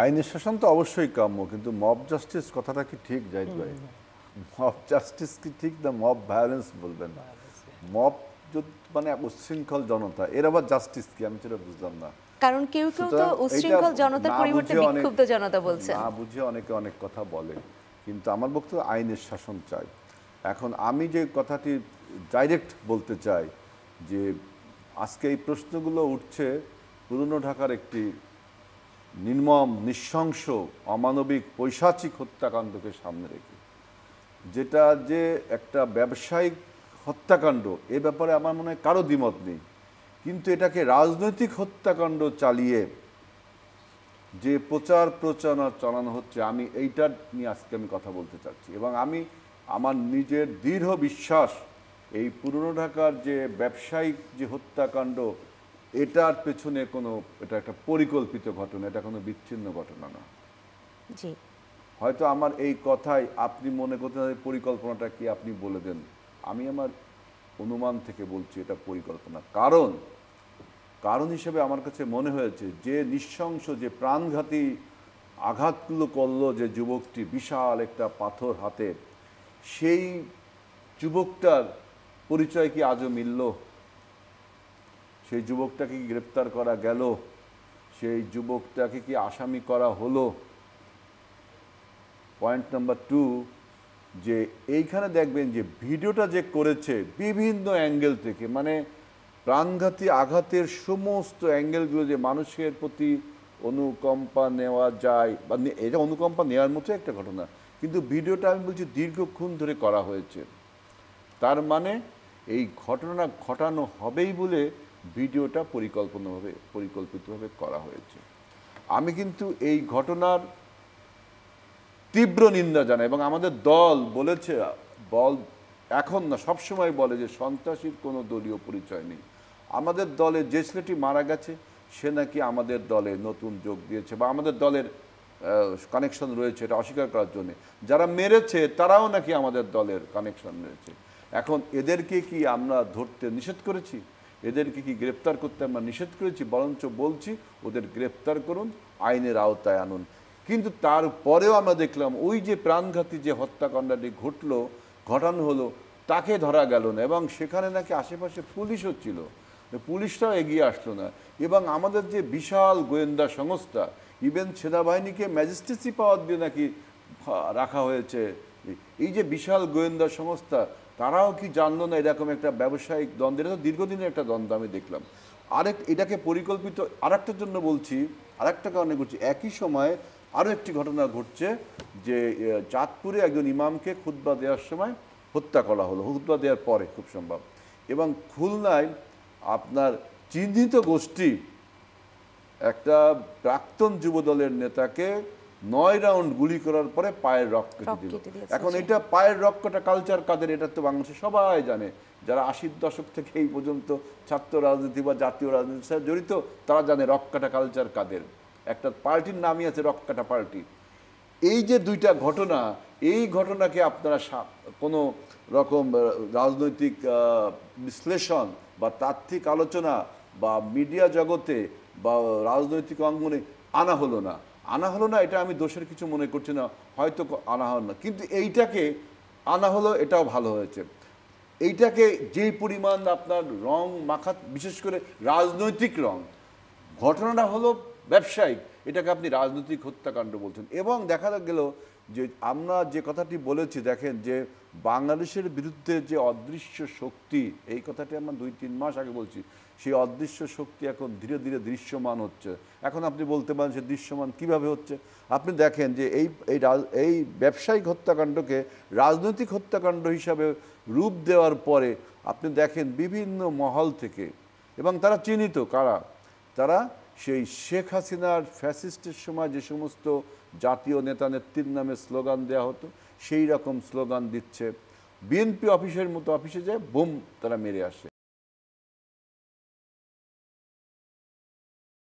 আইনের শাসন তো অবশ্যই কাম্য, কিন্তু মব জাস্টিস কথাটা কি ঠিক জাহিদ ভাই? মব জাস্টিস কি ঠিক না মব ভায়োলেন্স বলবেন? মব মানে উচ্ছৃঙ্খল জনতা, এর আবার জাস্টিস কি? আমি সেটা বুঝলাম না। কারণ কেউ কেউ তো উচ্ছৃঙ্খল জনতার পরিবর্তে বিক্ষুব্ধ জনতা বলছেন। না বুঝে অনেকে অনেক কথা বলে, কিন্তু আমার বক্তব্য আইনের শাসন চাই। এখন আমি যে কথাটি ডাইরেক্ট বলতে চাই যে আজকে এই প্রশ্নগুলো উঠছে পুরনো ঢাকার একটি নির্মম, নৃশংস, অমানবিক, পৈশাচিক হত্যাকাণ্ডকে সামনে রেখে, যেটা যে একটা ব্যবসায়িক হত্যাকাণ্ড, এ ব্যাপারে আমার মনে হয় কারো দ্বিমত নেই, কিন্তু এটাকে রাজনৈতিক হত্যাকাণ্ড চালিয়ে যে প্রচার প্রচারণা চালানো হচ্ছে, আমি এইটা নিয়ে আজকে আমি কথা বলতে চাচ্ছি। এবং আমি আমার নিজের দৃঢ় বিশ্বাস এই পুরনো ঢাকার যে ব্যবসায়িক যে হত্যাকাণ্ড, এটার পেছনে এটা একটা পরিকল্পিত ঘটনা, এটা কোনো বিচ্ছিন্ন ঘটনা না। জি, হয়তো আমার এই কথায় আপনি মনে করতে পরিকল্পনাটা কি, আপনি বলে দেন। আমি আমার অনুমান থেকে বলছি এটা পরিকল্পনা। কারণ হিসেবে আমার কাছে মনে হয়েছে যে নৃশংস, যে প্রাণঘাতী আঘাতগুলো করলো যে যুবকটি, বিশাল একটা পাথর হাতে, সেই যুবকটার পরিচয় কি আজও মিলল? সেই যুবকটাকে কি গ্রেপ্তার করা গেল? সেই যুবকটাকে কি আসামি করা হলো? পয়েন্ট নাম্বার 2, যে এইখানে দেখবেন যে ভিডিওটা যে করেছে বিভিন্ন অ্যাঙ্গেল থেকে, মানে প্রাণঘাতী আঘাতের সমস্ত অ্যাঙ্গেলগুলো, যে মানুষের প্রতি অনুকম্পা নেওয়া যায়, বা এটা অনুকম্পা নেওয়ার মতো একটা ঘটনা, কিন্তু ভিডিওটা আমি বলছি দীর্ঘক্ষণ ধরে করা হয়েছে। তার মানে এই ঘটনা ঘটানো হবেই বলে ভিডিওটা পরিকল্পিতভাবে করা হয়েছে। আমি কিন্তু এই ঘটনার তীব্র নিন্দা জানাই, এবং আমাদের দল বলেছে, এখন না সবসময় বলে যে সন্ত্রাসীর কোনো দলীয় পরিচয় নেই। আমাদের দলে যে ছেলেটি মারা গেছে সে নাকি আমাদের দলে নতুন যোগ দিয়েছে, বা আমাদের দলের কানেকশন রয়েছে, এটা অস্বীকার করার জন্য। যারা মেরেছে তারাও নাকি আমাদের দলের কানেকশন রয়েছে। এখন এদেরকে কি আমরা ধরতে নিষেধ করেছি? এদেরকে কি গ্রেপ্তার করতে আমরা নিষেধ করেছি? বরঞ্চ বলছি ওদের গ্রেপ্তার করুন, আইনের আওতায় আনুন। কিন্তু তারপরেও আমরা দেখলাম ওই যে প্রাণঘাতী যে হত্যাকাণ্ডটি ঘটানো হলো, তাকে ধরা গেল না, এবং সেখানে নাকি আশেপাশে পুলিশও ছিল, পুলিশটাও এগিয়ে আসলো না। এবং আমাদের যে বিশাল গোয়েন্দা সংস্থা, ইভেন সেনাবাহিনীকে ম্যাজিস্ট্রেসি পাওয়ার দিয়ে নাকি রাখা হয়েছে, এই যে বিশাল গোয়েন্দা সংস্থা, তারাও কি জানলো না এরকম একটা ব্যবসায়িক দ্বন্দ্ব? এটা তো দীর্ঘদিনের একটা দ্বন্দ্ব আমি দেখলাম। এটাকে পরিকল্পিত আরেকটার জন্য বলছি, আরেকটা কারণে ঘটছে। একই সময় আরও একটি ঘটনা ঘটছে, যে চাঁদপুরে একজন ইমামকে খুতবা দেওয়ার সময় হত্যা করা হলো, খুতবা দেওয়ার পরে খুব সম্ভব। এবং খুলনায় আপনার চিহ্নিত গোষ্ঠী একটা প্রাক্তন যুবদলের নেতাকে 9 রাউন্ড গুলি করার পরে পায়ের রক কেটে দিল। এখন এটা পায়ের রক্তটা কালচার কাদের, এটা তো বাংলাদেশে সবাই জানে। যারা 80-র দশক থেকে এই পর্যন্ত ছাত্র রাজনীতি বা জাতীয় রাজনীতির সাথে জড়িত, তারা জানে রক কাটা কালচার কাদের। একটা পার্টির নামই আছে রক কাটা পার্টি। এই যে দুইটা ঘটনা, এই ঘটনাকে আপনারা কোনো রকম রাজনৈতিক বিশ্লেষণ বা তাত্ত্বিক আলোচনা বা মিডিয়া জগতে বা রাজনৈতিক অঙ্গনে আনা হলো না। এটা আমি দোষের কিছু মনে করছি না, হয়তো আনা হলো না, কিন্তু এইটাকে আনা হলো, এটাও ভালো হয়েছে। এইটাকে যেই পরিমাণ আপনার রং মাখা, বিশেষ করে রাজনৈতিক রং, ঘটনাটা হলো ব্যবসায়িক, এটাকে আপনি রাজনৈতিক হত্যাকাণ্ড বলছেন। এবং দেখা গেল যে আমরা যে কথাটি বলেছি, দেখেন যে বাংলাদেশের বিরুদ্ধে যে অদৃশ্য শক্তি, এই কথাটি আমরা 2-3 মাস আগে বলছি, সেই অদৃশ্য শক্তি এখন ধীরে ধীরে দৃশ্যমান হচ্ছে। এখন আপনি বলতে পারেন সে দৃশ্যমান কিভাবে হচ্ছে? আপনি দেখেন যে এই ব্যবসায়িক হত্যাকাণ্ডকে রাজনৈতিক হত্যাকাণ্ড হিসাবে রূপ দেওয়ার পরে আপনি দেখেন বিভিন্ন মহল থেকে, এবং তারা চিহ্নিত কারা, তারা সেই শেখ হাসিনার ফ্যাসিস্টের সময় যে সমস্ত জাতীয় নেতা নেত্রীর নামে স্লোগান দেওয়া হতো, সেই রকম স্লোগান দিচ্ছে। বিএনপি অফিসের মতো অফিসে যায় বোম তারা মেরে আসে।